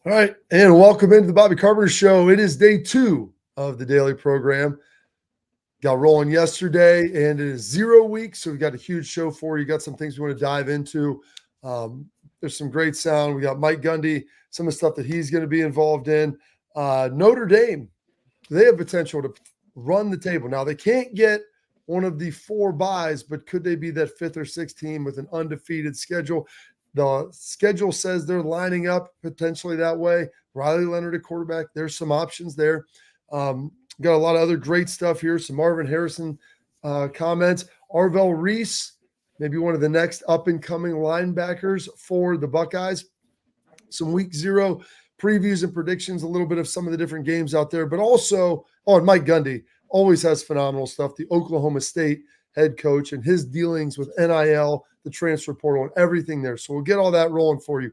All right, and welcome into the Bobby Carpenter Show. It is day 2 of the daily program. Got rolling yesterday, and it is 0 weeks, so we've got a huge show for you. Got some things we want to dive into. There's some great sound. We got Mike Gundy, some of the stuff that he's going to be involved in. Notre Dame, they have potential to run the table. Now, they can't get one of the 4 byes, but could they be that 5th or 6th team with an undefeated schedule? The schedule says they're lining up potentially that way. Riley Leonard at quarterback. There's some options there. Got a lot of other great stuff here. Some Marvin Harrison comments. Arvell Reese, maybe one of the next up-and-coming linebackers for the Buckeyes. Some week 0 previews and predictions, a little bit of some of the different games out there. But also, and Mike Gundy always has phenomenal stuff. The Oklahoma State head coach and his dealings with NIL, the transfer portal, and everything there. So we'll get all that rolling for you.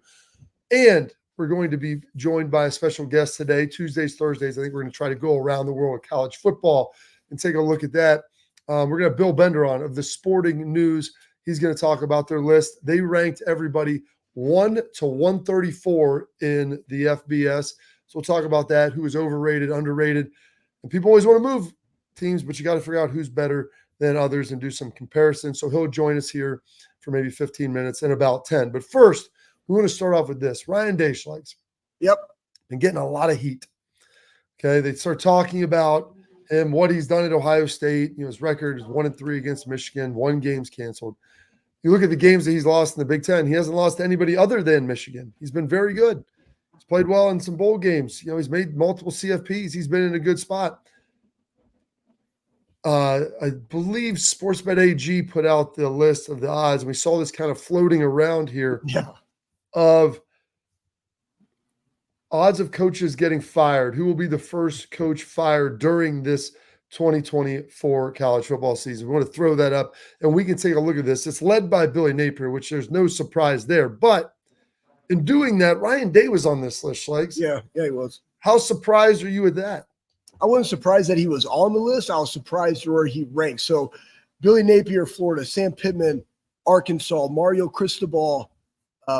And we're going to be joined by a special guest today, Tuesdays, Thursdays. I think we're going to try to go around the world of college football and take a look at that. We're going to have Bill Bender on of the Sporting News. He's going to talk about their list. They ranked everybody 1 to 134 in the FBS. So we'll talk about that, who is overrated, underrated. And people always want to move teams, but you got to figure out who's better than others and do some comparisons. So he'll join us here for maybe 15 minutes and about 10. But first, we want to start off with this. Ryan Day Schleichs. Yep. Been getting a lot of heat. Okay. They start talking about him, what he's done at Ohio State. You know, his record is 1-3 against Michigan, 1 game's canceled. You look at the games that he's lost in the Big Ten, he hasn't lost to anybody other than Michigan. He's been very good. He's played well in some bowl games. You know, he's made multiple CFPs. He's been in a good spot. I believe Sportsbet AG put out the list of the odds, and we saw this kind of floating around here of odds of coaches getting fired. Who will be the first coach fired during this 2024 college football season? We want to throw that up, and we can take a look at this. It's led by Billy Napier, which there's no surprise there. But in doing that, Ryan Day was on this list, Schleichs. Yeah, he was. How surprised are you with that? I wasn't surprised that he was on the list. I was surprised where he ranked. So Billy Napier, Florida, Sam Pittman, Arkansas, Mario Cristobal,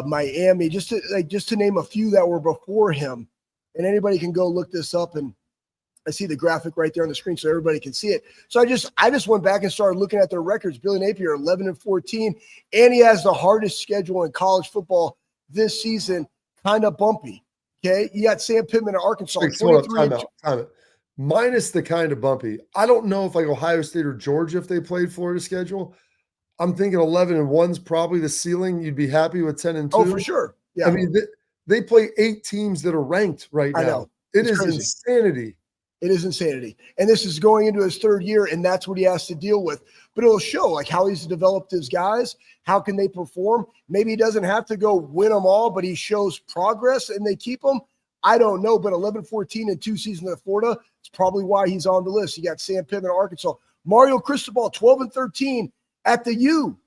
Miami, just to name a few that were before him. And anybody can go look this up, and I see the graphic right there on the screen so everybody can see it. So I just went back and started looking at their records. Billy Napier, 11-14, and he has the hardest schedule in college football this season, kind of bumpy. Okay, you got Sam Pittman at Arkansas, 23. Time out. Minus the kind of bumpy. I don't know if like Ohio State or Georgia, if they played Florida schedule. I'm thinking 11-1's probably the ceiling. You'd be happy with 10-2. Oh, for sure. Yeah. I mean, they play 8 teams that are ranked right now. I know. It is crazy. insanity. It is insanity. And this is going into his 3rd year, and that's what he has to deal with. But it'll show like how he's developed his guys. How can they perform? Maybe he doesn't have to go win them all, but he shows progress and they keep him. I don't know, but 11-14 in 2 seasons at Florida, it's probably why he's on the list. You got Sam Pittman, Arkansas. Mario Cristobal, 12-13 at the U,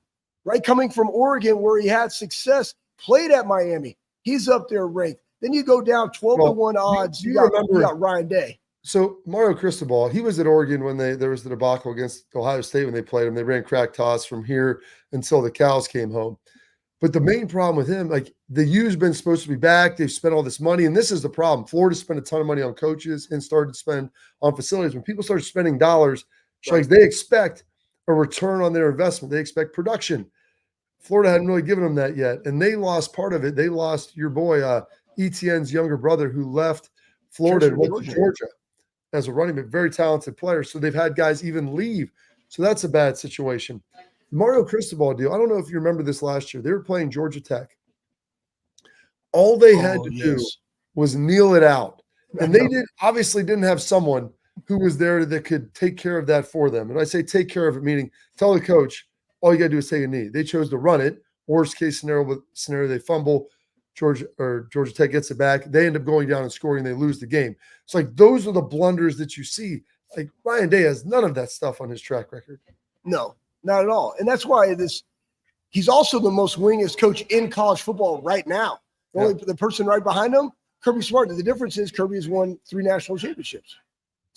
right? Coming from Oregon where he had success, played at Miami. He's up there ranked. Then you go down 12-1 odds. You got Ryan Day. So Mario Cristobal, he was at Oregon when there was the debacle against Ohio State when they played him. They ran crack toss from here until the cows came home. But the main problem with him, like the U's been supposed to be back. They've spent all this money. And this is the problem. Florida spent a ton of money on coaches and started to spend on facilities. When people start spending dollars, right, they expect a return on their investment. They expect production. Florida hadn't really given them that yet. And they lost part of it. They lost your boy, Etienne's younger brother, who left Florida and went to Georgia as a running back, very talented player. So they've had guys even leave. So that's a bad situation. Mario Cristobal deal. I don't know if you remember this last year. They were playing Georgia Tech. All they had to do was kneel it out. And they obviously didn't have someone who was there that could take care of that for them. And I say take care of it, meaning tell the coach, all you got to do is take a knee. They chose to run it. Worst case scenario, they fumble. Georgia Tech gets it back. They end up going down and scoring. They lose the game. It's like those are the blunders that you see. Like Ryan Day has none of that stuff on his track record. No, not at all. And that's why he's also the most winningest coach in college football right now. The person right behind him, Kirby Smart. The difference is Kirby has won 3 national championships.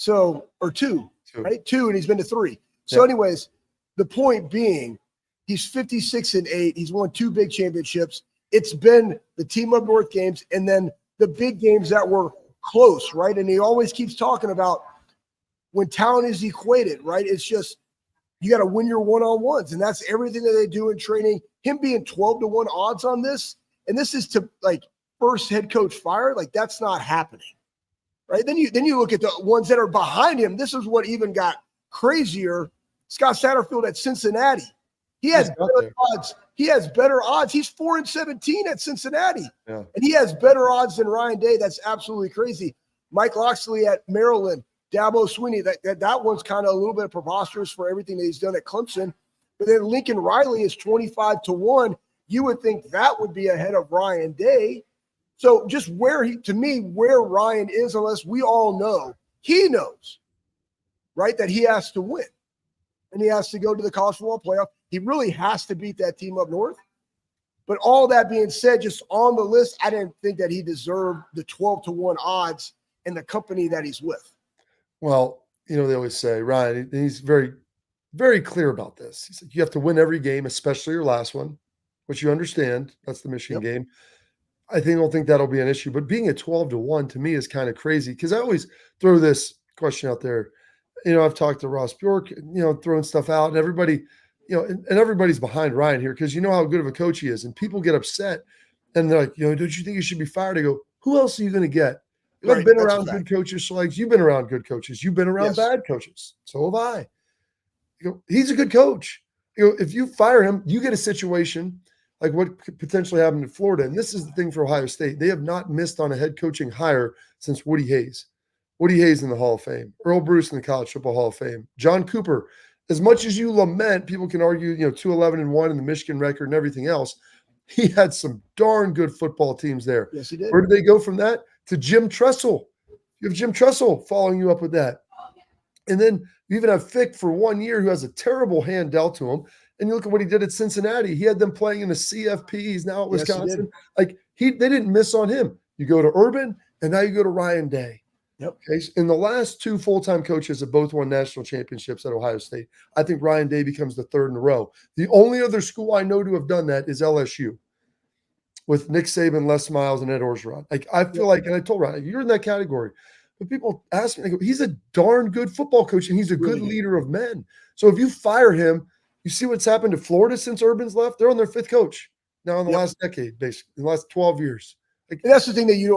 Or two, right? 2, and he's been to 3. So anyways, the point being, he's 56-8. He's won 2 big championships. It's been the Team Up North games and then the big games that were close, right? And he always keeps talking about when talent is equated, right? It's just you got to win your one-on-ones, and that's everything that they do in training. Him being 12-1 odds on this, and this is to like first head coach fired, like that's not happening, right? Then you look at the ones that are behind him. This is what even got crazier. Scott Satterfield at Cincinnati. He has better odds. He has better odds. He's 4-17 at Cincinnati. Yeah. And he has better odds than Ryan Day. That's absolutely crazy. Mike Loxley at Maryland. Dabo Swinney. That one's kind of a little bit preposterous for everything that he's done at Clemson. But then Lincoln Riley is 25-1. You would think that would be ahead of Ryan Day. So just where Ryan is, unless we all know, he knows, right, that he has to win. And he has to go to the college football playoff. He really has to beat that team up north. But all that being said, just on the list, I didn't think that he deserved the 12-1 odds in the company that he's with. Well, they always say, Ryan, he's very, very clear about this. He said, you have to win every game, especially your last one, which you understand. That's the Michigan game. I don't think that'll be an issue. But being at 12-1 to me is kind of crazy because I always throw this question out there. I've talked to Ross Bjork, throwing stuff out, and everybody, and everybody's behind Ryan here because you know how good of a coach he is. And people get upset and they're like, don't you think he should be fired? I go, who else are you going to get? I've been around good coaches, Slags. You've been around good coaches. You've been around bad coaches. So have I. He's a good coach. If you fire him, you get a situation like what could potentially happen in Florida. And this is the thing for Ohio State. They have not missed on a head coaching hire since Woody Hayes. Woody Hayes in the Hall of Fame, Earl Bruce in the College Football Hall of Fame, John Cooper. As much as you lament, people can argue, 2-11-1 in the Michigan record and everything else. He had some darn good football teams there. Yes, he did. Where did they go from that to Jim Tressel? You have Jim Tressel following you up with that. And then you even have Fick for 1 year who has a terrible hand dealt to him. And you look at what he did at Cincinnati. He had them playing in the CFP. He's now at Wisconsin. They didn't miss on him. You go to Urban, and now you go to Ryan Day. Yep. Okay. And the last two full-time coaches have both won national championships at Ohio State. I think Ryan Day becomes the third in a row. The only other school I know to have done that is LSU with Nick Saban, Les Miles, and Ed Orgeron. I feel like, and I told Ryan, you're in that category. But people ask me, I go, he's a darn good football coach, and he's a good leader of men. So if you fire him, you see what's happened to Florida since Urban's left? They're on their fifth coach now in the last decade, basically, in the last 12 years. And that's the thing that you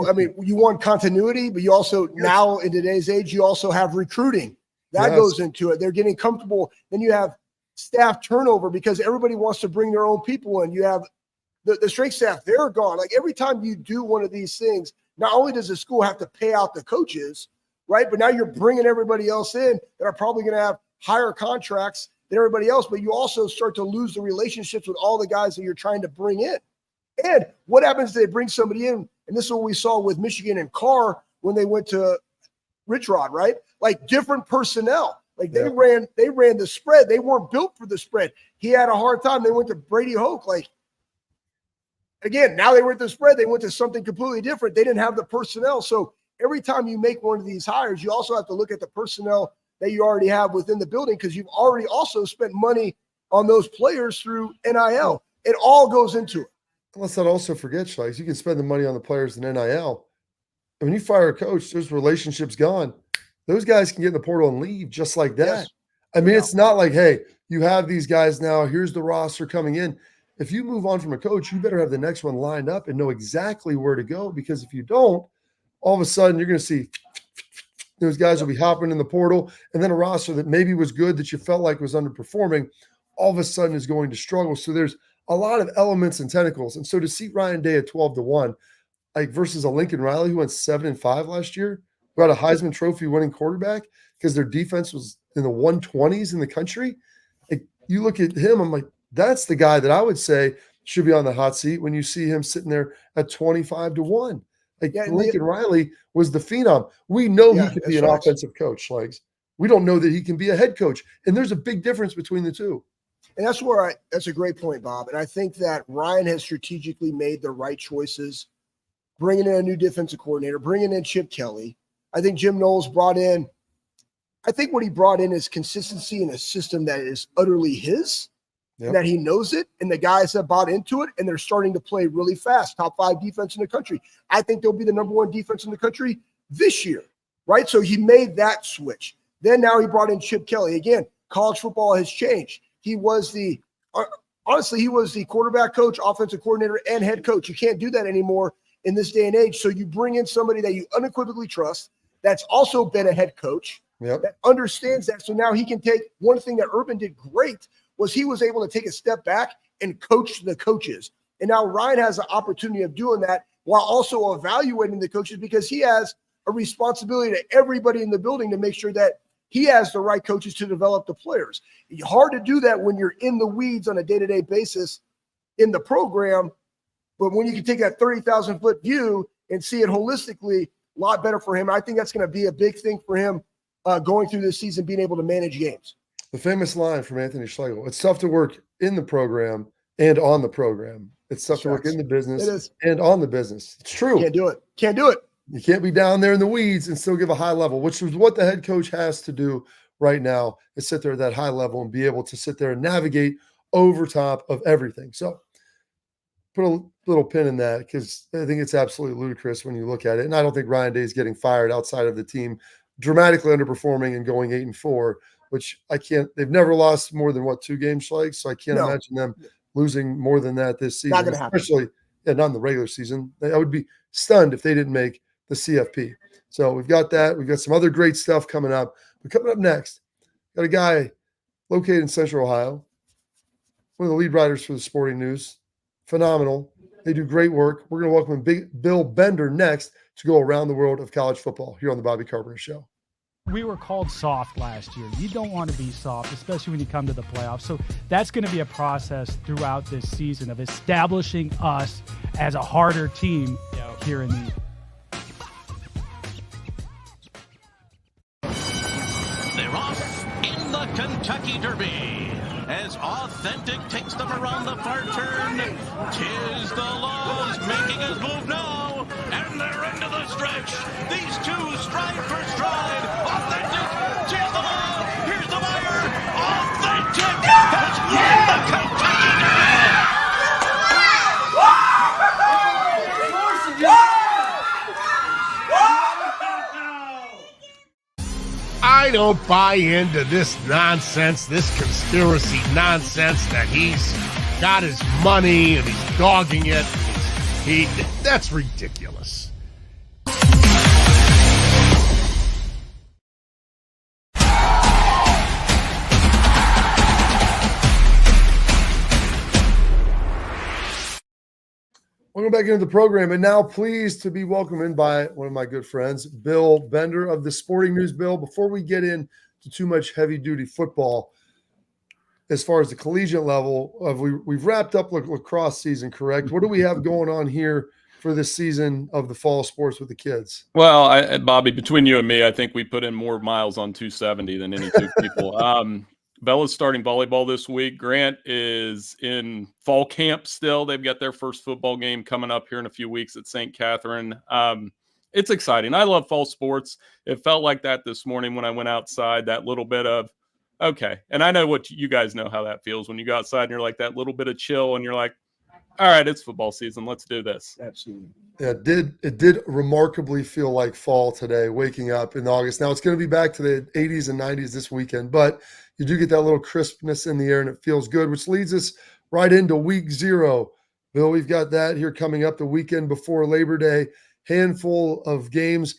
want continuity, but you also now in today's age, you also have recruiting. That goes into it. They're getting comfortable. Then you have staff turnover because everybody wants to bring their own people in. You have the strength staff, they're gone. Like every time you do one of these things, not only does the school have to pay out the coaches, right? But now you're bringing everybody else in that are probably going to have higher contracts than everybody else. But you also start to lose the relationships with all the guys that you're trying to bring in. And what happens if they bring somebody in? And this is what we saw with Michigan and Carr when they went to Rich Rod, right? Like different personnel. Like they ran the spread. They weren't built for the spread. He had a hard time. They went to Brady Hoke. Like, again, now they were at the spread. They went to something completely different. They didn't have the personnel. So every time you make one of these hires, you also have to look at the personnel that you already have within the building because you've already also spent money on those players through NIL. It all goes into it. Let's not also forget, Schleiss, you can spend the money on the players in NIL. And when you fire a coach, those relationships gone. Those guys can get in the portal and leave just like that. Yes. I mean, it's not like, hey, you have these guys now. Here's the roster coming in. If you move on from a coach, you better have the next one lined up and know exactly where to go. Because if you don't, all of a sudden you're going to see those guys will be hopping in the portal. And then a roster that maybe was good that you felt like was underperforming, all of a sudden is going to struggle. So there's a lot of elements and tentacles. And so to see Ryan Day at 12-1, like versus a Lincoln Riley who went 7-5 last year, who had a Heisman Trophy winning quarterback because their defense was in the 120s in the country. Like you look at him, I'm like, that's the guy that I would say should be on the hot seat when you see him sitting there at 25-1. Like Lincoln Riley was the phenom. We know he could be an offensive coach, Legs. We don't know that he can be a head coach. And there's a big difference between the two. And that's a great point, Bob. And I think that Ryan has strategically made the right choices, bringing in a new defensive coordinator, bringing in Chip Kelly. I think Jim Knowles what he brought in is consistency in a system that is utterly his. and that he knows it, and the guys have bought into it, and they're starting to play really fast. Top 5 defense in the country. I think they'll be the number 1 defense in the country this year, right? So he made that switch. Then now he brought in Chip Kelly. Again, college football has changed. He was honestly, he was the quarterback coach, offensive coordinator, and head coach. You can't do that anymore in this day and age. So you bring in somebody that you unequivocally trust, that's also been a head coach, that understands that. So now he can take one thing that Urban did great was he was able to take a step back and coach the coaches. And now Ryan has the opportunity of doing that while also evaluating the coaches, because he has a responsibility to everybody in the building to make sure that he has the right coaches to develop the players. It's hard to do that when you're in the weeds on a day-to-day basis in the program, but when you can take that 30,000-foot view and see it holistically, a lot better for him. I think that's going to be a big thing for him going through this season, being able to manage games. The famous line from Anthony Schlegel: "It's tough to work in the program and on the program. It's tough to work in the business and on the business." It's true. Can't do it. Can't do it. You can't be down there in the weeds and still give a high level, which is what the head coach has to do right now, is sit there at that high level and be able to sit there and navigate over top of everything. So put a little pin in that, because I think it's absolutely ludicrous when you look at it. And I don't think Ryan Day is getting fired outside of the team dramatically underperforming and going 8-4, which they've never lost more than 2 games, Schleg. So I can't imagine them losing more than that this season, Not gonna happen. Especially not in the regular season. I would be stunned if they didn't make the CFP. So we've got that. We've got some other great stuff coming up. But coming up next, got a guy located in Central Ohio, one of the lead writers for the Sporting News. Phenomenal. They do great work. We're going to welcome Bill Bender next to go around the world of college football here on the Bobby Carpenter Show. We were called soft last year. You don't want to be soft, especially when you come to the playoffs. So that's going to be a process throughout this season of establishing us as a harder team here in the They're off in the Kentucky Derby as Authentic takes them around the far turn. Tis the Laws making his move now, and they're into the stretch. These two stride for stride. Authentic, Tis the Law. Here's the wire. Authentic has won the Kentucky Derby. I don't buy into this nonsense, this conspiracy nonsense that he's got his money and he's dogging it. That's ridiculous. Welcome back into the program, and now pleased to be welcomed in by one of my good friends, Bill Bender of the Sporting News. Bill, before we get into too much heavy-duty football, as far as the collegiate level, we've wrapped up lacrosse season, correct? What do we have going on here for this season of the fall sports with the kids? Well, Bobby, between you and me, I think we put in more miles on 270 than any two people. Bella's starting volleyball this week. Grant is in fall camp still. They've got their first football game coming up here in a few weeks at St. Catherine. It's exciting. I love fall sports. It felt like that this morning when I went outside, that little bit of, okay. And I know what you guys know how that feels when you go outside and you're like that little bit of chill and you're like, all right, it's football season. Let's do this. Absolutely. Yeah, it did remarkably feel like fall today, waking up in August. Now it's going to be back to the 80s and 90s this weekend, but you do get that little crispness in the air and it feels good, which leads us right into week 0. Bill, we've got that here coming up the weekend before Labor Day, handful of games.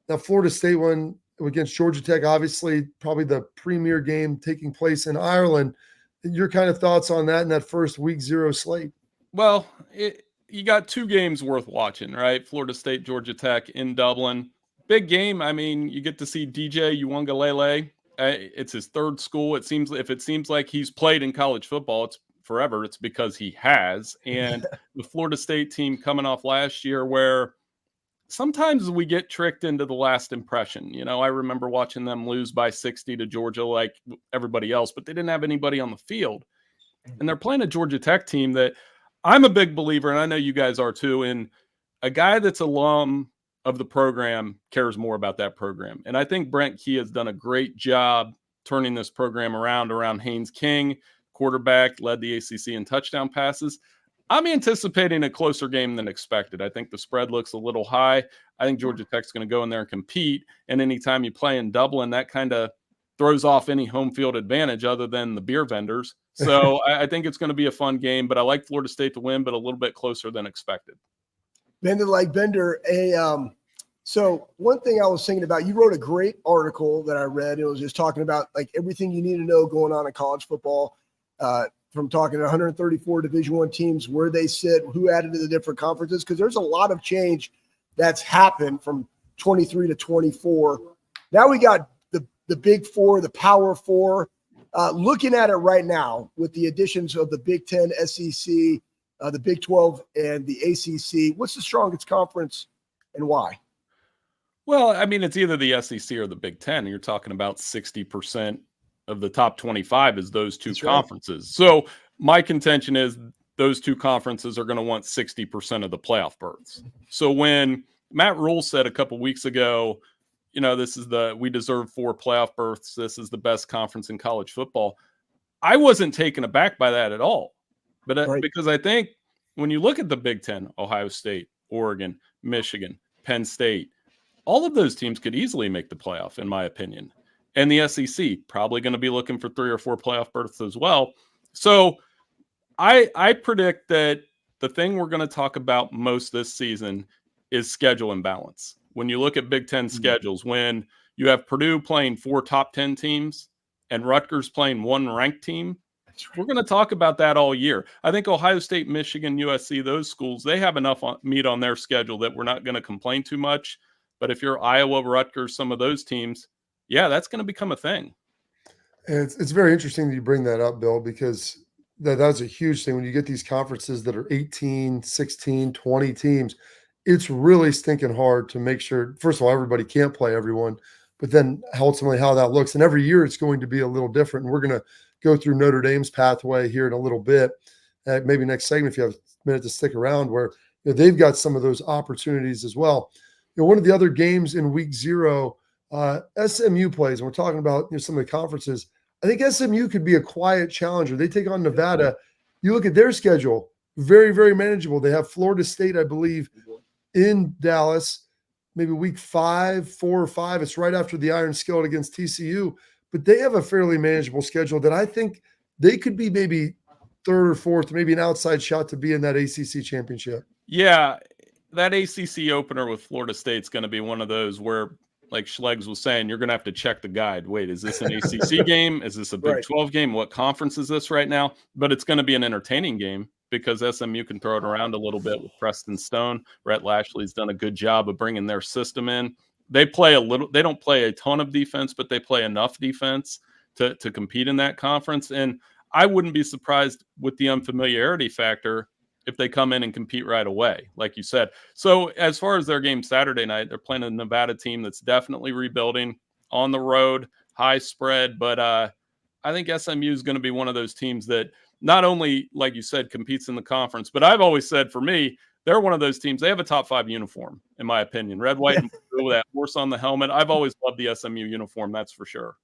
Now, Florida State won against Georgia Tech, obviously probably the premier game taking place in Ireland. Your kind of thoughts on that in that first week 0 slate? Well, you got 2 games worth watching, right? Florida State, Georgia Tech in Dublin. Big game. I mean, you get to see DJ Uwangalele. It's his 3rd school. It seems like he's played in college football, it's forever. It's because he has. And the Florida State team coming off last year, where sometimes we get tricked into the last impression. You know, I remember watching them lose by 60 to Georgia like everybody else, but they didn't have anybody on the field. And they're playing a Georgia Tech team that I'm a big believer, and I know you guys are too, in a guy that's alum of the program cares more about that program. And I think Brent Key has done a great job turning this program around Haynes King. quarterback, led the ACC in touchdown passes. I'm anticipating a closer game than expected. I think the spread looks a little high. I think Georgia Tech's going to go in there and compete. And anytime you play in Dublin, that kind of throws off any home field advantage other than the beer vendors. So I think it's going to be a fun game, but I like Florida State to win, but a little bit closer than expected. Bender like Bender. So one thing I was thinking about, you wrote a great article that I read. It was just talking about like everything you need to know going on in college football, from talking to 134 Division I teams, where they sit, who added to the different conferences, because there's a lot of change that's happened from 23 to 24. Now we got the Big Four, the Power Four. Looking at it right now with the additions of the Big Ten, SEC, the Big 12, and the ACC, what's the strongest conference and why? Well, I mean, it's either the SEC or the Big Ten. You're talking about 60% of the top 25 is those two conferences. Right. So my contention is those two conferences are going to want 60% of the playoff berths. So when Matt Rule said a couple weeks ago, we deserve 4 playoff berths. This is the best conference in college football. I wasn't taken aback by that at all. But because I think when you look at the Big Ten, Ohio State, Oregon, Michigan, Penn State, all of those teams could easily make the playoff, in my opinion. And the SEC probably going to be looking for 3 or 4 playoff berths as well. So I predict that the thing we're going to talk about most this season is schedule imbalance. When you look at Big Ten schedules, when you have Purdue playing 4 top 10 teams and Rutgers playing 1 ranked team, we're going to talk about that all year. I think Ohio State, Michigan, USC, those schools, they have enough meat on their schedule that we're not going to complain too much. But if you're Iowa, Rutgers, some of those teams, yeah, that's going to become a thing. And it's very interesting that you bring that up, Bill, because that's a huge thing. When you get these conferences that are 18, 16, 20 teams, it's really stinking hard to make sure, first of all, everybody can't play everyone, but then ultimately how that looks. And every year it's going to be a little different. And we're going to go through Notre Dame's pathway here in a little bit. Maybe next segment, if you have a minute to stick around, where they've got some of those opportunities as well. One of the other games in week 0, SMU plays, and we're talking about some of the conferences. I think SMU could be a quiet challenger. They take on Nevada. You look at their schedule, very, very manageable. They have Florida State, I believe, in Dallas, maybe week 4 or 5. It's right after the Iron Skillet against TCU. But they have a fairly manageable schedule that I think they could be maybe 3rd or 4th, maybe an outside shot to be in that ACC championship. Yeah, that ACC opener with Florida State's going to be one of those where, like Schleggs was saying, you're going to have to check the guide. Wait, is this an ACC game? Is this a Big 12 game? What conference is this right now? But it's going to be an entertaining game because SMU can throw it around a little bit with Preston Stone. Rhett Lashley's done a good job of bringing their system in. They don't play a ton of defense, but they play enough defense to compete in that conference. And I wouldn't be surprised with the unfamiliarity factor if they come in and compete right away, like you said. So as far as their game Saturday night, they're playing a Nevada team that's definitely rebuilding on the road, high spread. But I think SMU is going to be one of those teams that not only, like you said, competes in the conference, but I've always said for me, they're one of those teams. They have a top 5 uniform, in my opinion. Red, white, and blue with that horse on the helmet. I've always loved the SMU uniform, that's for sure.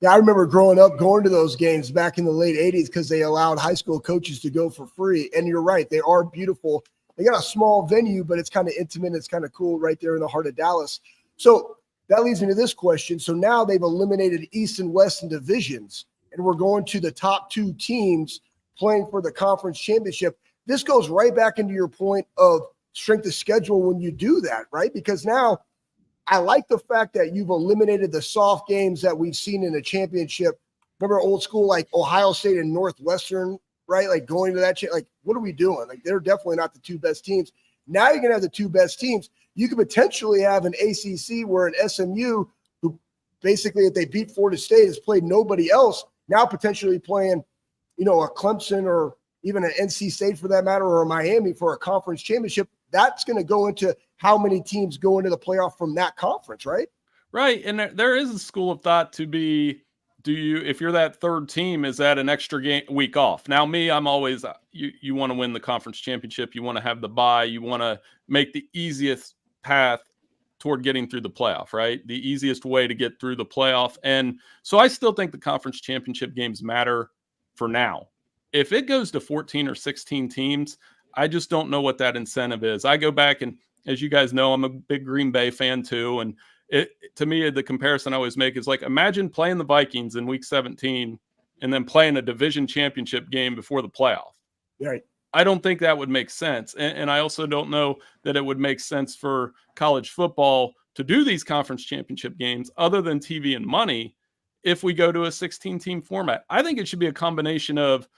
Yeah, I remember growing up going to those games back in the late 80s because they allowed high school coaches to go for free. And you're right, they are beautiful. They got a small venue, but it's kind of intimate. It's kind of cool right there in the heart of Dallas. So that leads me to this question. So now they've eliminated East and West in divisions, and we're going to the top 2 teams playing for the conference championship. This goes right back into your point of strength of schedule when you do that, right? Because now I like the fact that you've eliminated the soft games that we've seen in the championship. Remember old school, like Ohio State and Northwestern, right? Like going to that, like, what are we doing? Like, they're definitely not the 2 best teams. Now you're going to have the 2 best teams. You could potentially have an ACC where an SMU, who basically, if they beat Florida State, has played nobody else, now potentially playing, a Clemson or even an NC State for that matter, or a Miami for a conference championship. That's going to go into how many teams go into the playoff from that conference, right? Right. And there is a school of thought to be, if you're that 3rd team, is that an extra week off? Now, me, I'm always, you want to win the conference championship. You want to have the bye. You want to make the easiest path toward getting through the playoff, right? The easiest way to get through the playoff. And so I still think the conference championship games matter for now. If it goes to 14 or 16 teams, I just don't know what that incentive is. I go back and, as you guys know, I'm a big Green Bay fan too. And to me, the comparison I always make is like, imagine playing the Vikings in week 17 and then playing a division championship game before the playoff. Right. I don't think that would make sense. And I also don't know that it would make sense for college football to do these conference championship games other than TV and money if we go to a 16-team format. I think it should be a combination of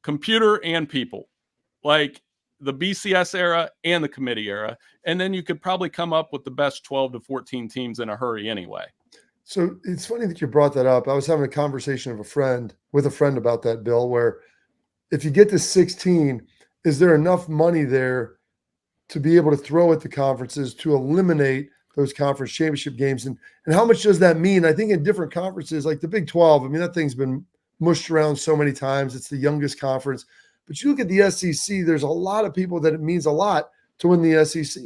computer and people, like the BCS era and the committee era. And then you could probably come up with the best 12 to 14 teams in a hurry anyway. So it's funny that you brought that up. I was having a conversation with a friend about that, Bill, where if you get to 16, is there enough money there to be able to throw at the conferences to eliminate those conference championship games? And how much does that mean? I think in different conferences, like the Big 12, I mean, that thing's been mushed around so many times. It's the youngest conference. But you look at the SEC, there's a lot of people that it means a lot to win the SEC.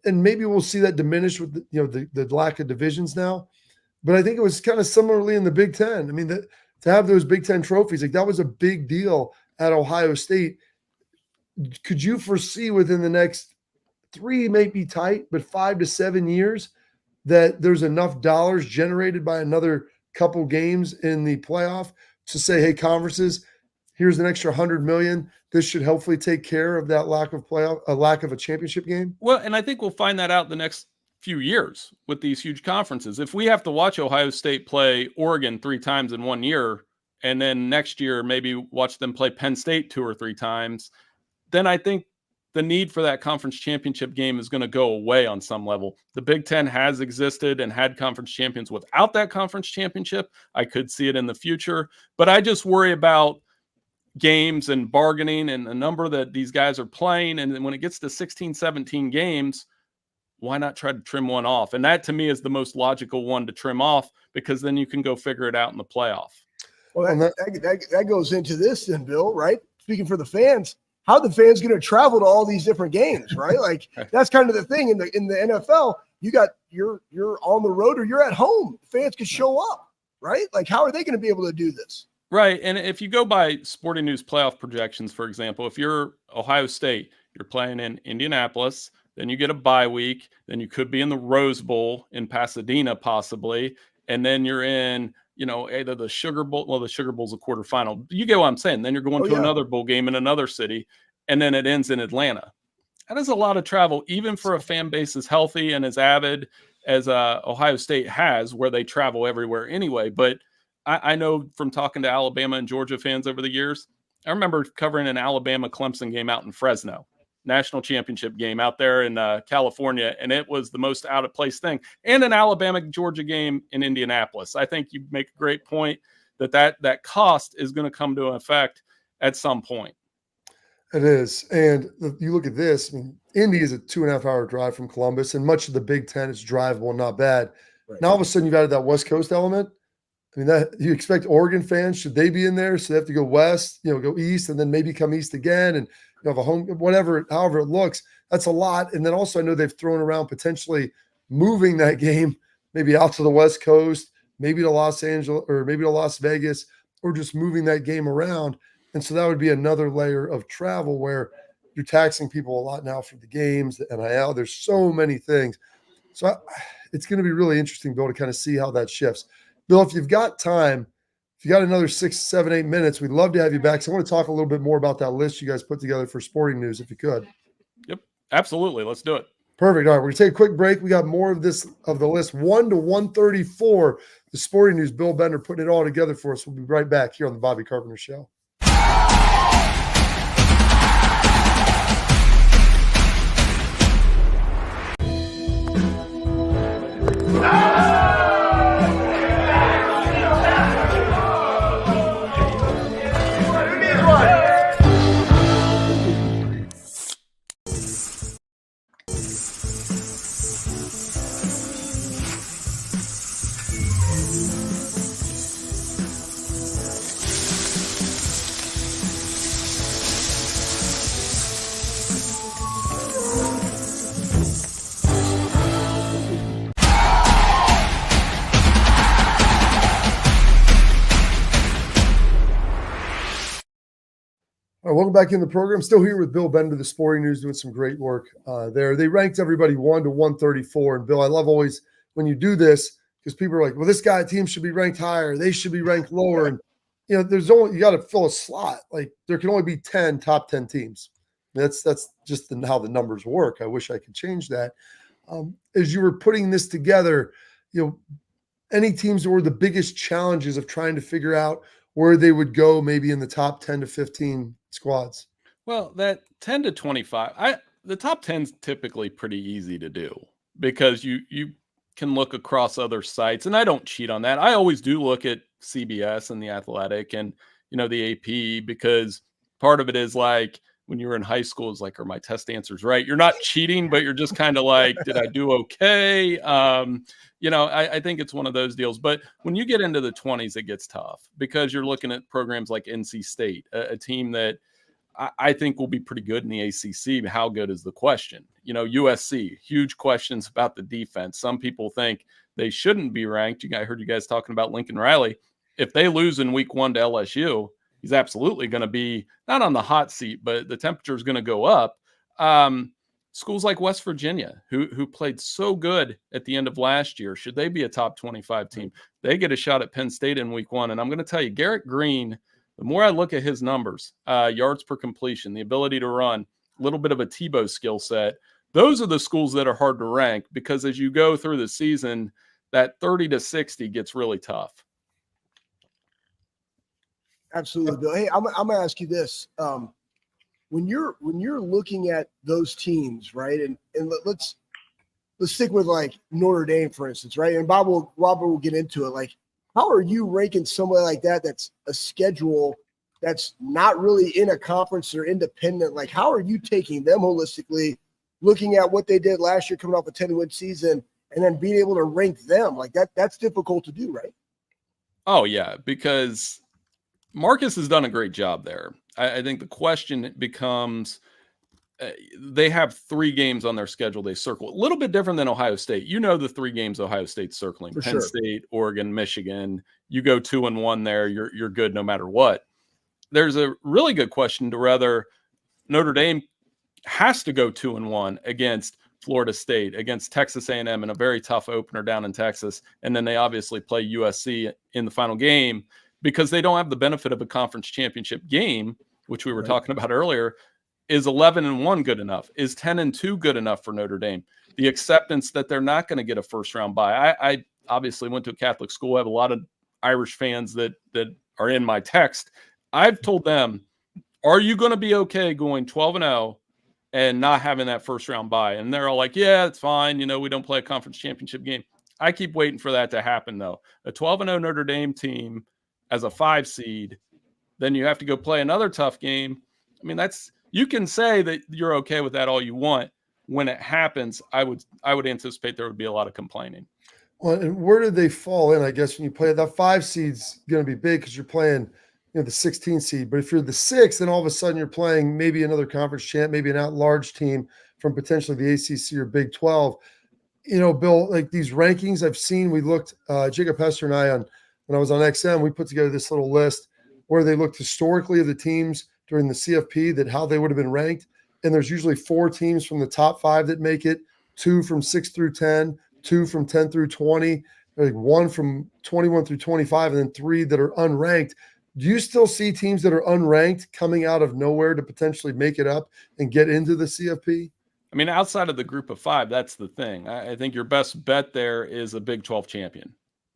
And maybe we'll see that diminish with the lack of divisions now. But I think it was kind of similarly in the Big Ten. I mean, to have those Big Ten trophies, like that was a big deal at Ohio State. Could you foresee within the next 3, maybe tight, but 5 to 7 years that there's enough dollars generated by another couple games in the playoff to say, hey, conferences, here's an extra $100 million. This should hopefully take care of that lack of a championship game? Well, and I think we'll find that out the next few years with these huge conferences. If we have to watch Ohio State play Oregon 3 times in 1 year, and then next year maybe watch them play Penn State 2 or 3 times, then I think the need for that conference championship game is going to go away on some level. The Big Ten has existed and had conference champions without that conference championship. I could see it in the future, but I just worry about games and bargaining and the number that these guys are playing. And when it gets to 16, 17 games, why not try to trim one off? And that to me is the most logical one to trim off, because then you can go figure it out in the playoff. Well, that goes into this then, Bill, right? Speaking for the fans, how the fans going to travel to all these different games, right? Like that's kind of the thing in the NFL. You're on the road or you're at home. Fans can show up, right? Like how are they going to be able to do this? Right. And if you go by Sporting News playoff projections, for example, if you're Ohio State, you're playing in Indianapolis, then you get a bye week, then you could be in the Rose Bowl in Pasadena possibly, and then you're in, either the Sugar Bowl. Well, the Sugar Bowl's a quarterfinal. You get what I'm saying? Then you're going to another bowl game in another city, and then it ends in Atlanta. That is a lot of travel, even for a fan base as healthy and as avid as Ohio State has, where they travel everywhere anyway. But I know from talking to Alabama and Georgia fans over the years, I remember covering an Alabama-Clemson game out in Fresno, national championship game out there in California, and it was the most out-of-place thing. And an Alabama-Georgia game in Indianapolis. I think you make a great point that cost is going to come to effect at some point. It is. And you look at this, I mean, Indy is a 2.5-hour drive from Columbus, and much of the Big Ten is drivable, not bad. Right. Now all of a sudden you've added that West Coast element. I mean, that you expect Oregon fans, should they be in there? So they have to go west, go east, and then maybe come east again, and have a home, however it looks. That's a lot. And then also I know they've thrown around potentially moving that game maybe out to the West Coast, maybe to Los Angeles, or maybe to Las Vegas, or just moving that game around. And so that would be another layer of travel where you're taxing people a lot now for the games, the NIL. There's so many things. So it's going to be really interesting, Bill, to kind of see how that shifts. Bill, if you've got time, if you got another 6, 7, 8 minutes, we'd love to have you back. So I want to talk a little bit more about that list you guys put together for Sporting News, if you could. Yep, absolutely. Let's do it. Perfect. All right, we're going to take a quick break. We got more of the list, 1 to 134. The Sporting News, Bill Bender putting it all together for us. We'll be right back here on the Bobby Carpenter Show. welcome back in the program. Still here with Bill Bender, the Sporting News, doing some great work there. They ranked everybody 1 to 134. And Bill, I love always when you do this because people are like, well, this team should be ranked higher. They should be ranked lower. And, you know, you got to fill a slot. Like there can only be 10 top 10 teams. That's just how the numbers work. I wish I could change that. As you were putting this together, you know, any teams that were the biggest challenges of trying to figure out where they would go maybe in the top 10 to 15 squads? Well, that 10 to 25, the top 10's typically pretty easy to do because you can look across other sites, and I don't cheat on that. I always do look at CBS and The Athletic and, you know, the AP, because part of it is like when you were in high school is like, are my test answers right? You're not cheating, but you're just kind of like, did I do okay? You know, I think it's one of those deals. But when you get into the 20s, it gets tough because you're looking at programs like NC State, a team that I think will be pretty good in the ACC. How good is the question? You know, USC, huge questions about the defense. Some people think they shouldn't be ranked. I heard you guys talking about Lincoln Riley. If they lose in week 1 to LSU, he's absolutely going to be not on the hot seat, but the temperature is going to go up. Schools like West Virginia, who played so good at the end of last year, should they be a top 25 team? They get a shot at Penn State in week 1. And I'm going to tell you, Garrett Green, the more I look at his numbers, yards per completion, the ability to run, a little bit of a Tebow skill set, those are the schools that are hard to rank because as you go through the season, that 30 to 60 gets really tough. Absolutely, Bill. Hey, I'm gonna ask you this: when you're looking at those teams, right? And let's stick with like Notre Dame, for instance, right? And Robert will get into it. Like, how are you ranking somebody like that? That's a schedule that's not really in a conference or independent. Like, how are you taking them holistically, looking at what they did last year, coming off a 10-win season, and then being able to rank them like that? That's difficult to do, right? Oh yeah, because Marcus has done a great job there. I think the question becomes, they have 3 games on their schedule they circle. A little bit different than Ohio State. You know the 3 games Ohio State's circling. For Penn sure. State, Oregon, Michigan. You go 2-1 there, you're good no matter what. There's a really good question to whether Notre Dame has to go 2-1 against Florida State, against Texas A&M in a very tough opener down in Texas, and then they obviously play USC in the final game because they don't have the benefit of a conference championship game, which we were talking about earlier. Is 11-1 good enough? Is 10-2 good enough for Notre Dame? The acceptance that they're not going to get a first round bye. I obviously went to a Catholic school. I have a lot of Irish fans that are in my text. I've told them, are you going to be okay going 12-0 and not having that first round bye? And they're all like, yeah, it's fine. You know, we don't play a conference championship game. I keep waiting for that to happen, though. A 12-0 Notre Dame team as a 5 seed, then you have to go play another tough game. I mean, you can say that you're okay with that all you want. When it happens, I would anticipate there would be a lot of complaining. Well, and where did they fall in? I guess when you play that 5 seed's going to be big because you're playing, you know, the 16 seed. But if you're the 6, then all of a sudden you're playing maybe another conference champ, maybe an at-large team from potentially the ACC or Big 12. You know, Bill, like these rankings I've seen, we looked, Jacob Hester and I, when I was on XM, we put together this little list where they looked historically of the teams during the CFP, that how they would have been ranked. And there's usually 4 teams from the top 5 that make it, 2 from 6 through 10, 2 from 10 through 20, like 1 from 21 through 25, and then 3 that are unranked. Do you still see teams that are unranked coming out of nowhere to potentially make it up and get into the CFP? I mean, outside of the group of 5, that's the thing. I think your best bet there is a Big 12 champion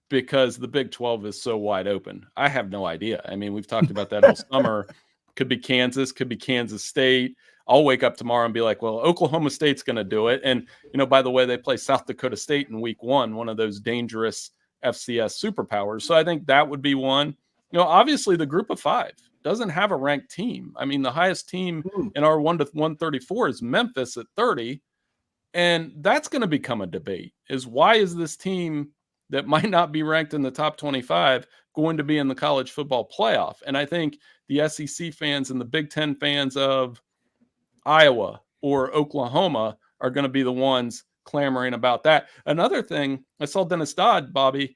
because the Big 12 is so wide open. I have no idea. I mean, we've talked about that all summer. Could be Kansas, could be Kansas State. I'll wake up tomorrow and be like, well, Oklahoma State's going to do it. And, you know, by the way, they play South Dakota State in week 1, one of those dangerous FCS superpowers. So I think that would be one. You know, obviously the group of 5 doesn't have a ranked team. I mean, the highest team in our 1 to 134 is Memphis at 30. And that's going to become a debate, is why is this team that might not be ranked in the top 25 going to be in the college football playoff? And I think the SEC fans and the Big Ten fans of Iowa or Oklahoma are going to be the ones clamoring about that. Another thing, I saw Dennis Dodd, Bobby,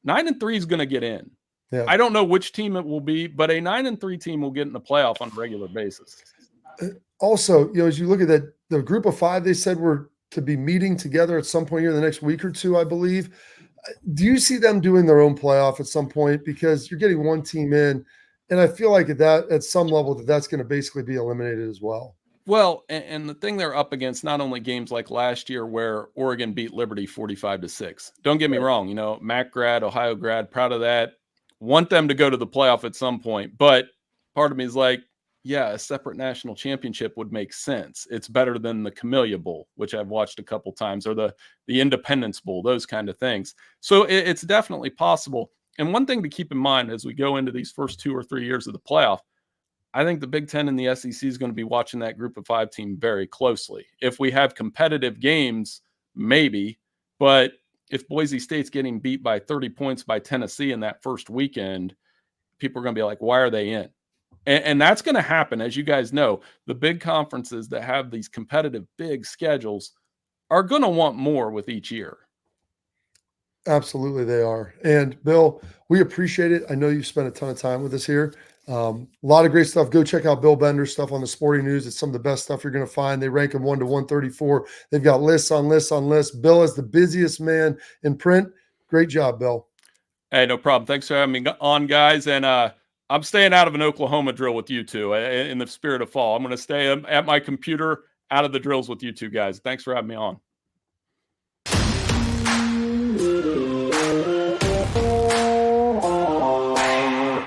9-3 is going to get in. Yeah. I don't know which team it will be, but a 9-3 team will get in the playoff on a regular basis. Also, as you look at that, the group of 5 they said were to be meeting together at some point here in the next week or two, I believe. Do you see them doing their own playoff at some point? Because you're getting one team in, and I feel like at some level that's going to basically be eliminated as well. Well, and the thing they're up against, not only games like last year where Oregon beat Liberty 45-6. Don't get me wrong, MAC grad, Ohio grad, proud of that. Want them to go to the playoff at some point. But part of me is like, yeah, a separate national championship would make sense. It's better than the Camellia Bowl, which I've watched a couple times, or the Independence Bowl, those kind of things. So it's definitely possible. And one thing to keep in mind as we go into these first 2 or 3 years of the playoff, I think the Big Ten and the SEC is going to be watching that group of 5 team very closely. If we have competitive games, maybe, but if Boise State's getting beat by 30 points by Tennessee in that first weekend, people are going to be like, why are they in? And that's going to happen. As you guys know, the big conferences that have these competitive big schedules are going to want more with each year. Absolutely, they are. And Bill, we appreciate it. I know you've spent a ton of time with us here. A lot of great stuff. Go check out Bill Bender's stuff on the Sporting News. It's some of the best stuff you're going to find. They rank them 1 to 134. They've got lists on lists on lists. Bill is the busiest man in print. Great job, Bill. Hey, no problem. Thanks for having me on, guys. And I'm staying out of an Oklahoma drill with you two in the spirit of fall. I'm going to stay at my computer out of the drills with you two guys. Thanks for having me on.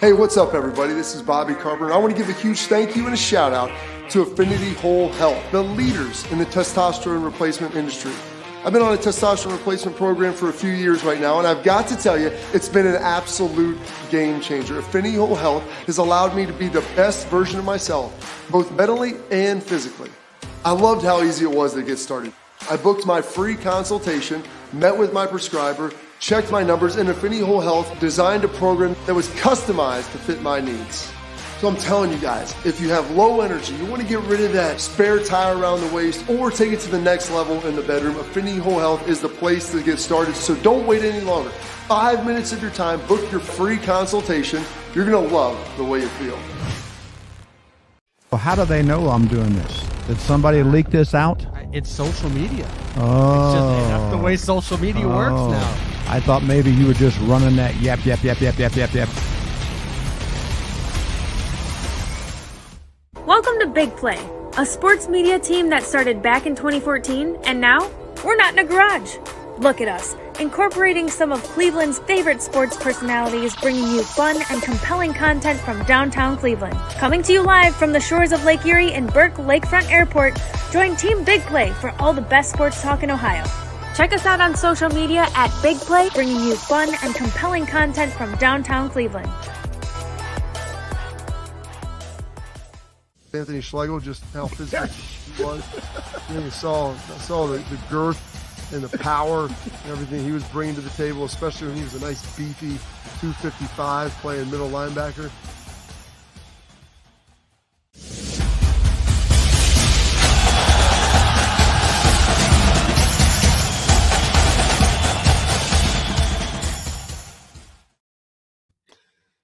Hey, what's up, everybody? This is Bobby Carpenter. I want to give a huge thank you and a shout out to Affinity Whole Health, the leaders in the testosterone replacement industry. I've been on a testosterone replacement program for a few years right now, and I've got to tell you, it's been an absolute game changer. Affinity Whole Health has allowed me to be the best version of myself, both mentally and physically. I loved how easy it was to get started. I booked my free consultation, met with my prescriber, checked my numbers, and Affinity Whole Health designed a program that was customized to fit my needs. So I'm telling you guys, if you have low energy, you want to get rid of that spare tire around the waist or take it to the next level in the bedroom, Affinity Whole Health is the place to get started. So don't wait any longer. 5 minutes of your time, book your free consultation. You're going to love the way you feel. Well, how do they know I'm doing this? Did somebody leak this out? It's social media. Oh. That's the way social media works now. I thought maybe you were just running that yap. Welcome to Big Play, a sports media team that started back in 2014, and now we're not in a garage. Look at us, incorporating some of Cleveland's favorite sports personalities, bringing you fun and compelling content from downtown Cleveland. Coming to you live from the shores of Lake Erie and Burke Lakefront Airport, join Team Big Play for all the best sports talk in Ohio. Check us out on social media at Big Play, bringing you fun and compelling content from downtown Cleveland. Anthony Schlegel, just how physical he was. You saw the girth and the power and everything he was bringing to the table, especially when he was a nice beefy 255 playing middle linebacker.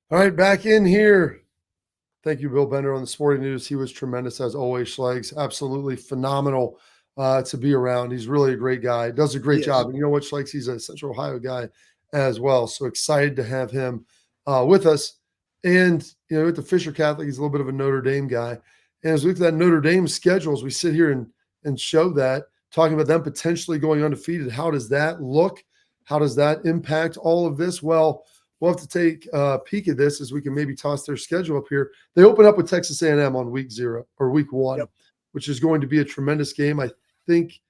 All right, back in here. Thank you, Bill Bender on the Sporting News. He was tremendous as always, Schlegs. Absolutely phenomenal to be around. He's really a great guy. Does a great job. And you know what, Schlegs? He's a Central Ohio guy as well. So excited to have him with us. And, with the Fisher Catholic, he's a little bit of a Notre Dame guy. And as we look at that Notre Dame schedule, as we sit here and show that, talking about them potentially going undefeated, how does that look? How does that impact all of this? Well, we'll have to take a peek at this as we can maybe toss their schedule up here. They open up with Texas A&M on week 1, which is going to be a tremendous game. I think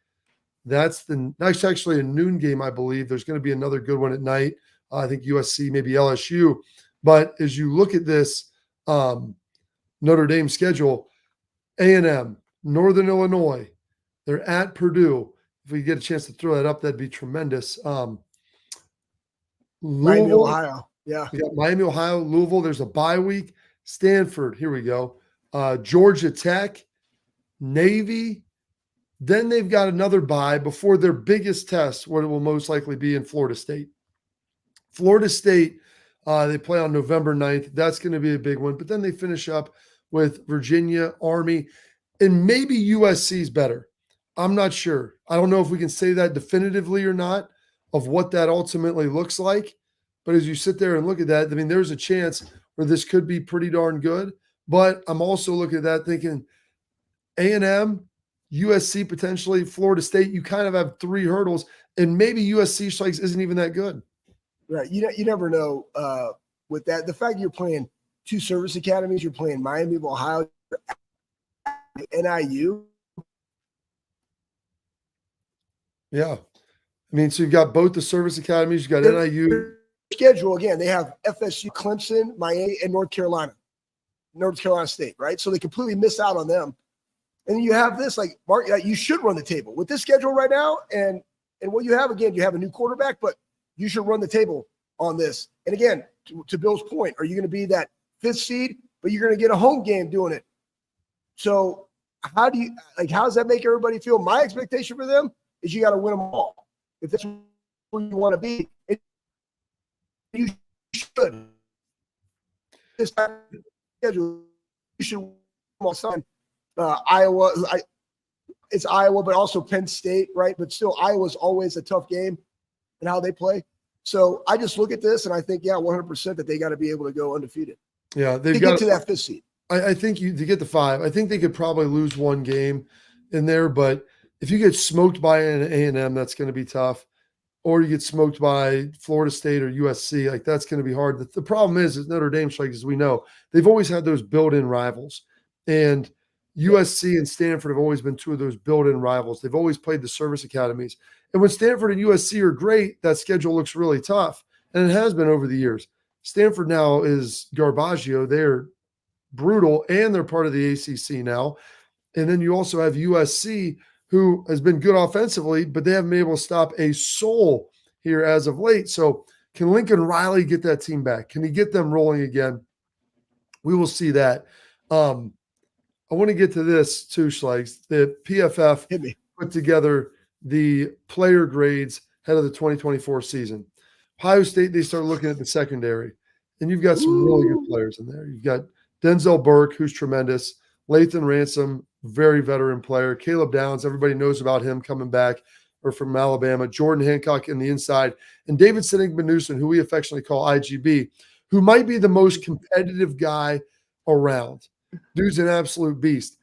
that's actually a noon game, I believe. There's going to be another good one at night. I think USC, maybe LSU. But as you look at this Notre Dame schedule, A&M, Northern Illinois, they're at Purdue. If we get a chance to throw that up, that'd be tremendous. Miami, Ohio. Yeah. We got Miami, Ohio, Louisville. There's a bye week. Stanford. Here we go. Georgia Tech, Navy. Then they've got another bye before their biggest test, what it will most likely be in Florida State. Florida State They play on November 9th. That's going to be a big one. But then they finish up with Virginia, Army, and maybe USC's better. I'm not sure. I don't know if we can say that definitively or not of what that ultimately looks like. But as you sit there and look at that, I mean, there's a chance where this could be pretty darn good. But I'm also looking at that thinking A&M, USC potentially, Florida State, you kind of have three hurdles, and maybe USC strikes isn't even that good. Right. You never know with that. The fact you're playing two service academies, you're playing Miami of Ohio, NIU. Yeah. I mean, so you've got both the service academies, you've got NIU. Schedule, again, they have FSU, Clemson, Miami, and North Carolina State, right? So they completely miss out on them. And you have this, like, Mark, you should run the table. With this schedule right now and what you have, again, you have a new quarterback, but you should run the table on this. And again, to Bill's point, are you going to be that fifth seed, but you're going to get a home game doing it? So how does that make everybody feel? My expectation for them is you got to win them all. If that's where you want to be, you should. This schedule, you should win all the time. Iowa, it's Iowa, but also Penn State, right? But still, Iowa's always a tough game and how they play. So I just look at this and I think, yeah, 100% that they got to be able to go undefeated. Yeah, they've to got get to that fifth seed. I think to get the 5, I think they could probably lose one game in there, but if you get smoked by an A&M, that's going to be tough. Or you get smoked by Florida State or USC, like that's going to be hard. The problem is Notre Dame strikes, as we know, they've always had those built-in rivals. And USC and Stanford have always been two of those built-in rivals. They've always played the service academies. And when Stanford and USC are great, that schedule looks really tough. And it has been over the years. Stanford now is Garbaggio. They're brutal, and they're part of the ACC now. And then you also have USC, who has been good offensively, but they haven't been able to stop a soul here as of late. So can Lincoln Riley get that team back? Can he get them rolling again? We will see that. I want to get to this too, Schlegs. The PFF put together the player grades ahead of the 2024 season. Ohio State, they start looking at the secondary, and you've got some really good players in there. You've got Denzel Burke, who's tremendous. Lathan Ransom, very veteran player. Caleb Downs, everybody knows about him coming back or from Alabama. Jordan Hancock in the inside. And David Sinigba-Newson, who we affectionately call IGB, who might be the most competitive guy around. Dude's an absolute beast.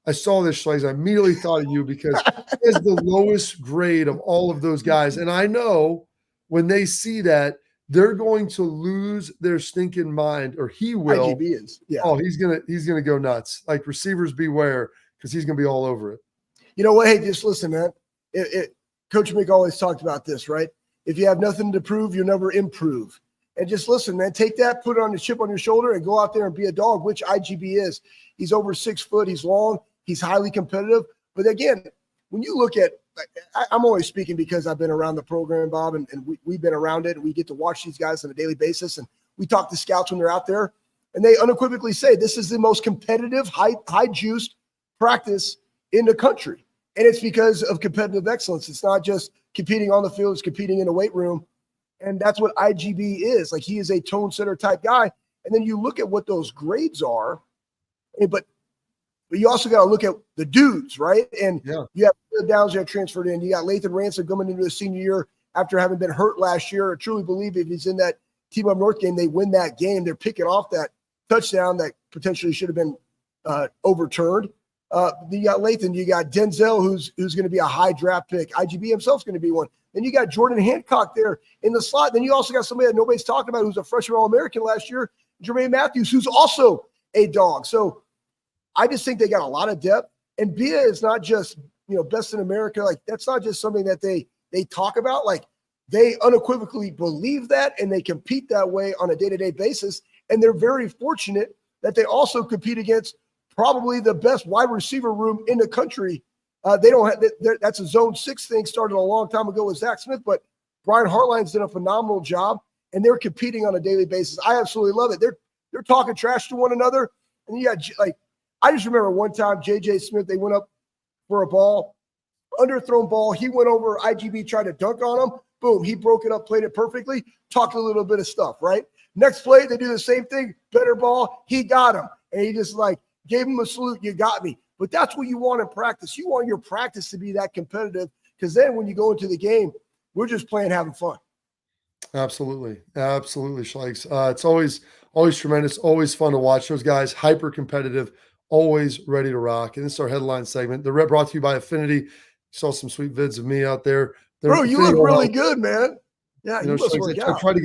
I saw this, Schlegs. I immediately thought of you because he has the lowest grade of all of those guys. And I know when they see that, they're going to lose their stinking mind, or he will. IGB is, yeah. Oh, he's gonna go nuts. Like, receivers beware, because he's gonna be all over it. You know what? Hey, just listen, man. Coach Mick always talked about this, right? If you have nothing to prove, you'll never improve. And just listen, man. Take that, put it on the chip on your shoulder, and go out there and be a dog, which IGB is. He's over 6 foot. He's long. He's highly competitive. But again, when you look at, I'm always speaking because I've been around the program, Bob, and we've been around it, and we get to watch these guys on a daily basis. And we talk to scouts when they're out there, and they unequivocally say this is the most competitive, high-juiced practice in the country. And it's because of competitive excellence. It's not just competing on the field, it's competing in the weight room. And that's what IGB is. Like, he is a tone setter type guy. And then you look at what those grades are, but you also got to look at the dudes, right? And you have Downs that transferred in. You got Lathan Ransom coming into his senior year after having been hurt last year. I truly believe if he's in that Team Up North game, they win that game. They're picking off that touchdown that potentially should have been overturned. You got Lathan. You got Denzel, who's going to be a high draft pick. IGB himself is going to be one. Then you got Jordan Hancock there in the slot. Then you also got somebody that nobody's talking about who's a freshman All-American last year, Jermaine Matthews, who's also a dog. So I just think they got a lot of depth. And Bia is not just, best in America. Like, that's not just something that they talk about. Like, they unequivocally believe that, and they compete that way on a day-to-day basis. And they're very fortunate that they also compete against probably the best wide receiver room in the country. They don't have that's a zone 6 thing started a long time ago with Zach Smith, but Brian Hartline's done a phenomenal job, and they're competing on a daily basis. I absolutely love it. They're talking trash to one another, and you got, like, I just remember one time JJ Smith, they went up for a ball, underthrown ball. He went over, IGB tried to dunk on him. Boom, he broke it up, played it perfectly, talked a little bit of stuff, right? Next play, they do the same thing. Better ball. He got him. And he just like gave him a salute. You got me. But that's what you want in practice. You want your practice to be that competitive, because then when you go into the game, we're just playing, having fun. Absolutely. Absolutely, Schleiks. It's always tremendous, always fun to watch. Those guys, hyper competitive, always ready to rock. And this is our headline segment. The rep brought to you by Affinity. You saw some sweet vids of me out there. Bro, you look really good, man. Yeah, you must work out. I try to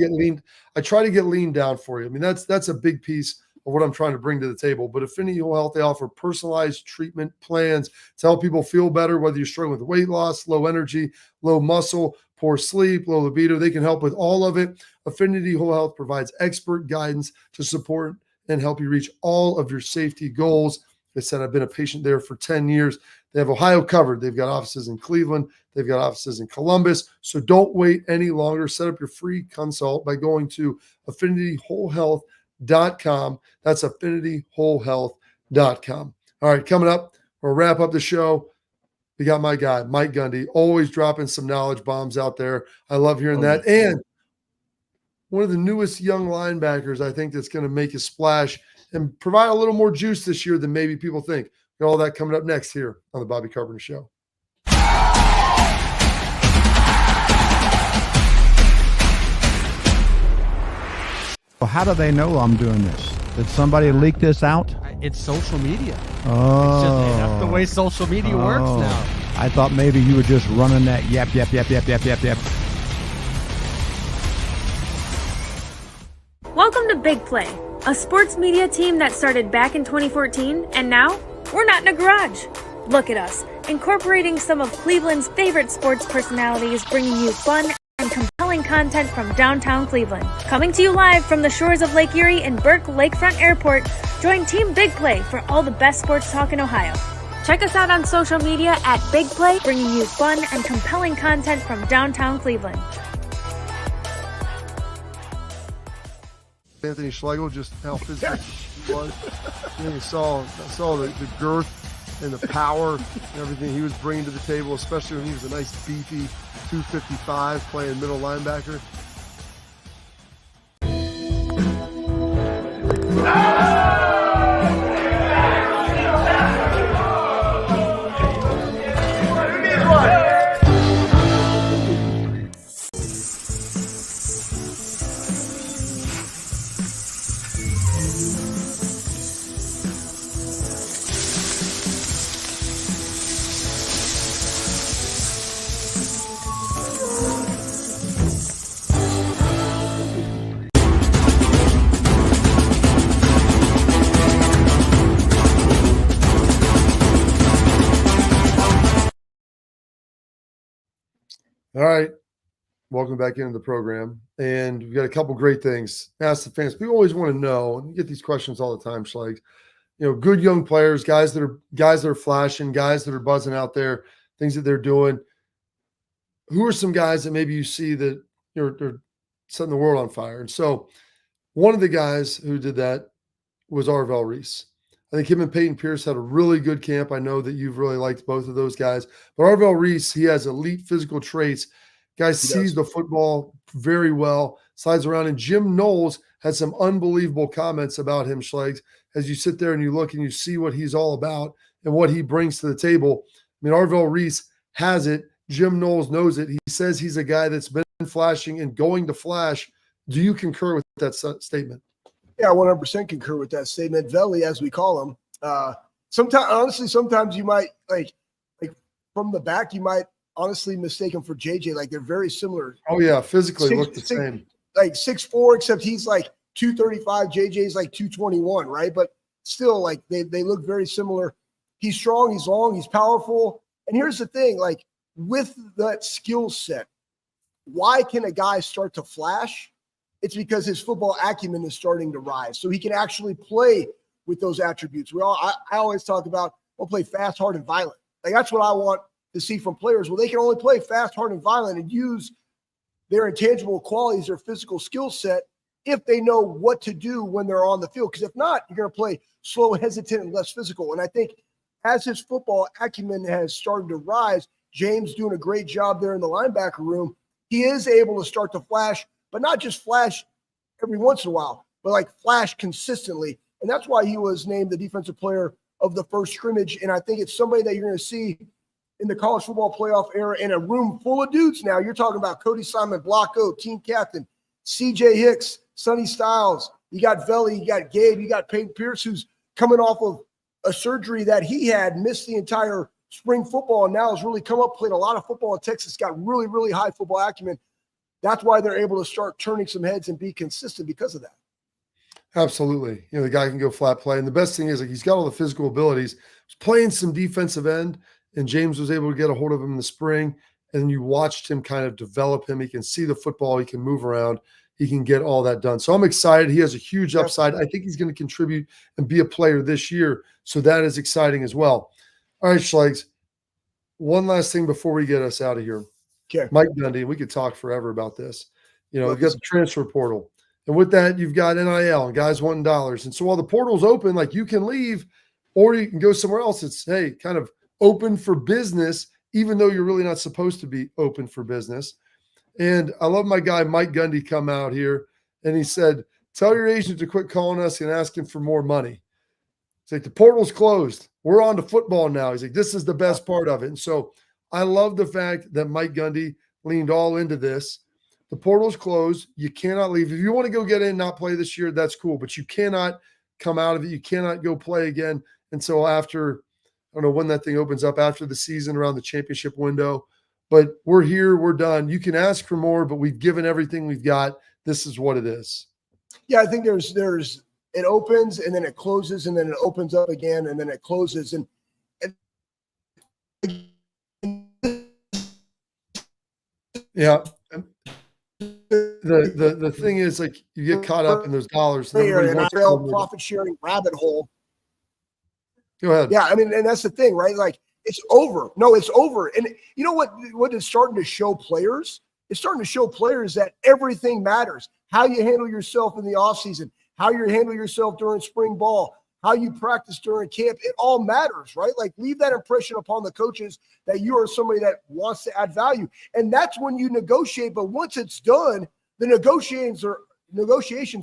get lean down for you. I mean, that's a big piece of what I'm trying to bring to the table. But Affinity Whole Health, they offer personalized treatment plans to help people feel better, whether you're struggling with weight loss, low energy, low muscle, poor sleep, low libido. They can help with all of it. Affinity Whole Health provides expert guidance to support and help you reach all of your safety goals. Like I said, I've been a patient there for 10 years. They have Ohio covered. They've got offices in Cleveland. They've got offices in Columbus. So don't wait any longer. Set up your free consult by going to affinityWholeHealth.com. That's affinityWholeHealth.com. All right, coming up, we'll wrap up the show. We got my guy, Mike Gundy, always dropping some knowledge bombs out there. I love hearing that. And one of the newest young linebackers, I think, that's going to make a splash and provide a little more juice this year than maybe people think. Got all that coming up next here on the Bobby Carpenter Show. Well, how do they know I'm doing this? Did somebody leak this out? It's social media. Oh. It's just, that's the way social media works now. I thought maybe you were just running that yap. Welcome to Big Play, a sports media team that started back in 2014, and now we're not in a garage. Look at us, incorporating some of Cleveland's favorite sports personalities, bringing you fun and compelling content from downtown Cleveland. Coming to you live from the shores of Lake Erie and Burke Lakefront Airport, join Team Big Play for all the best sports talk in Ohio. Check us out on social media at Big Play, bringing you fun and compelling content from downtown Cleveland. Anthony Schlegel, just how physical he was. You saw the girth and the power and everything he was bringing to the table, especially when he was a nice beefy 255 playing middle linebacker. All right. Welcome back into the program. And we've got a couple great things. Ask the fans. People always want to know, and you get these questions all the time, Schleich. Good young players, guys that are flashing, guys that are buzzing out there, things that they're doing. Who are some guys that maybe you see that they're setting the world on fire? And so one of the guys who did that was Arvell Reese. I think him and Peyton Pierce had a really good camp. I know that you've really liked both of those guys. But Arvell Reese, he has elite physical traits. Guy sees the football very well, slides around. And Jim Knowles had some unbelievable comments about him, Schlegs, as you sit there and you look and you see what he's all about and what he brings to the table. I mean, Arvell Reese has it. Jim Knowles knows it. He says he's a guy that's been flashing and going to flash. Do you concur with that statement? Yeah, 100% concur with that statement. Veli, as we call him. Sometimes you might like from the back, you might honestly mistake him for JJ. Like they're very similar. Oh yeah, physically look the same. Like 6'4", except he's like 235. JJ's like 221, right? But still, like they look very similar. He's strong, he's long, he's powerful. And here's the thing: like with that skill set, why can a guy start to flash? It's because his football acumen is starting to rise. So he can actually play with those attributes. I always talk about, we'll play fast, hard, and violent. Like that's what I want to see from players. Well, they can only play fast, hard, and violent and use their intangible qualities, their physical skill set, if they know what to do when they're on the field. Because if not, you're going to play slow, hesitant, and less physical. And I think as his football acumen has started to rise, James doing a great job there in the linebacker room, he is able to start to flash, but not just flash every once in a while, but like flash consistently. And that's why he was named the defensive player of the first scrimmage. And I think it's somebody that you're going to see in the college football playoff era in a room full of dudes now. You're talking about Cody Simon, Blocko, team captain, CJ Hicks, Sonny Styles. You got Veli, you got Gabe, you got Peyton Pierce, who's coming off of a surgery that he had, missed the entire spring football, and now has really come up, played a lot of football in Texas, got really, really high football acumen. That's why they're able to start turning some heads and be consistent because of that. Absolutely. The guy can go flat play. And the best thing is, like, he's got all the physical abilities. He's playing some defensive end, and James was able to get a hold of him in the spring. And you watched him kind of develop him. He can see the football. He can move around. He can get all that done. So I'm excited. He has a huge upside. I think he's going to contribute and be a player this year. So that is exciting as well. All right, Schlegs. One last thing before we get us out of here. Okay. Mike Gundy, we could talk forever about this. We've got the transfer portal. And with that, you've got NIL and guys wanting dollars. And so while the portal's open, like, you can leave or you can go somewhere else. It's, hey, kind of open for business, even though you're really not supposed to be open for business. And I love my guy Mike Gundy come out here, and he said, tell your agent to quit calling us and asking for more money. It's like, the portal's closed. We're on to football now. He's like, this is the best part of it. And so I love the fact that Mike Gundy leaned all into this. The portal's closed. You cannot leave. If you want to go get in and not play this year, that's cool. But you cannot come out of it. You cannot go play again until after, I don't know when that thing opens up, after the season, around the championship window. But we're here. We're done. You can ask for more, but we've given everything we've got. This is what it is. Yeah, I think there's it opens and then it closes and then it opens up again and then it closes. And yeah. The thing is, like, you get caught up in those dollars. An NFL profit sharing rabbit hole. Go ahead. Yeah, I mean, and that's the thing, right? Like, it's over. No, it's over. And you know what is starting to show players? It's starting to show players that everything matters. How you handle yourself in the offseason, how you handle yourself during spring ball, how you practice during camp, it all matters, right? Like, leave that impression upon the coaches that you are somebody that wants to add value. And that's when you negotiate. But once it's done, the negotiations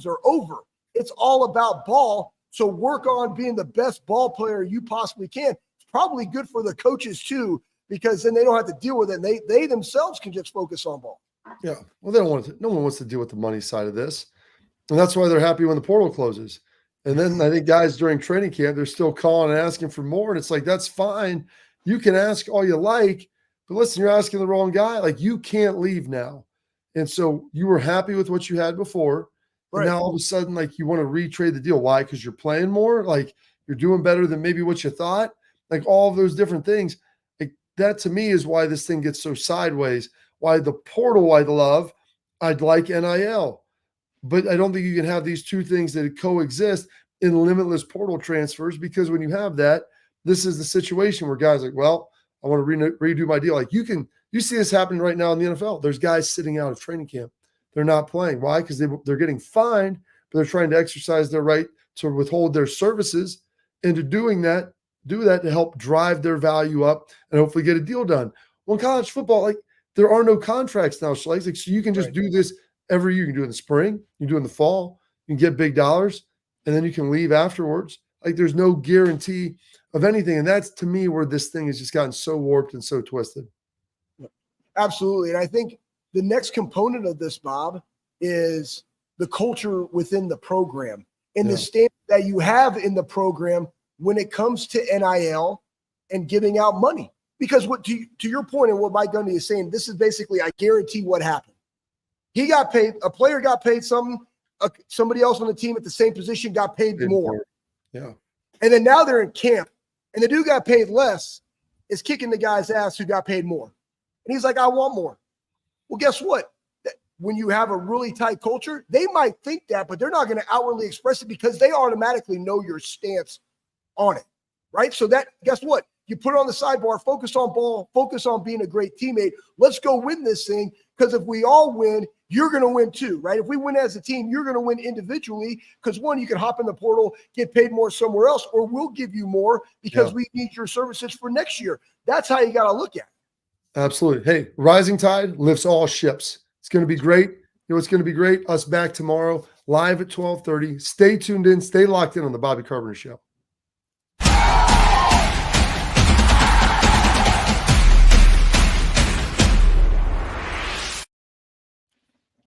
are over. It's all about ball. So work on being the best ball player you possibly can. It's probably good for the coaches too, because then they don't have to deal with it. And they themselves can just focus on ball. Yeah. Well, they don't want to. No one wants to deal with the money side of this. And that's why they're happy when the portal closes. And then I think guys during training camp, they're still calling and asking for more. And it's like, that's fine. You can ask all you like, but listen, you're asking the wrong guy. Like, you can't leave now. And so you were happy with what you had before. Right. And now all of a sudden, like, you want to retrade the deal. Why? Because you're playing more. Like, you're doing better than maybe what you thought. Like, all of those different things. Like, that to me is why this thing gets so sideways. Why the portal I love. I'd like NIL. But I don't think you can have these two things that coexist in limitless portal transfers, because when you have that, this is the situation where guys are like, well, I want to redo my deal. Like, you see this happening right now in the NFL. There's guys sitting out of training camp. They're not playing. Why? Because they're getting fined, but they're trying to exercise their right to withhold their services, and to do that to help drive their value up and hopefully get a deal done. Well, in college football, like, there are no contracts now, Schlegs. Like, so you can just do this every year. You can do it in the spring, you can do it in the fall, you can get big dollars, and then you can leave afterwards. Like, there's no guarantee of anything. And that's, to me, where this thing has just gotten so warped and so twisted. Absolutely. And I think the next component of this, Bob, is the culture within the program and the standard that you have in the program when it comes to NIL and giving out money. Because what to your point and what Mike Gundy is saying, this is basically, I guarantee what happened. He got paid, a player got paid something, somebody else on the team at the same position got paid more. Yeah. And then now they're in camp, and the dude got paid less is kicking the guy's ass who got paid more. And he's like, I want more. Well, guess what? When you have a really tight culture, they might think that, but they're not going to outwardly express it because they automatically know your stance on it, right? So that, guess what? You put it on the sidebar, focus on ball, focus on being a great teammate. Let's go win this thing, because if we all win, you're going to win too, right? If we win as a team, you're going to win individually, because one, you can hop in the portal, get paid more somewhere else, or we'll give you more because we need your services for next year. That's how you got to look at it. Absolutely. Hey, rising tide lifts all ships. It's going to be great. You know what's going to be great? Us back tomorrow live at 12:30. Stay tuned in. Stay locked in on the Bobby Carpenter Show.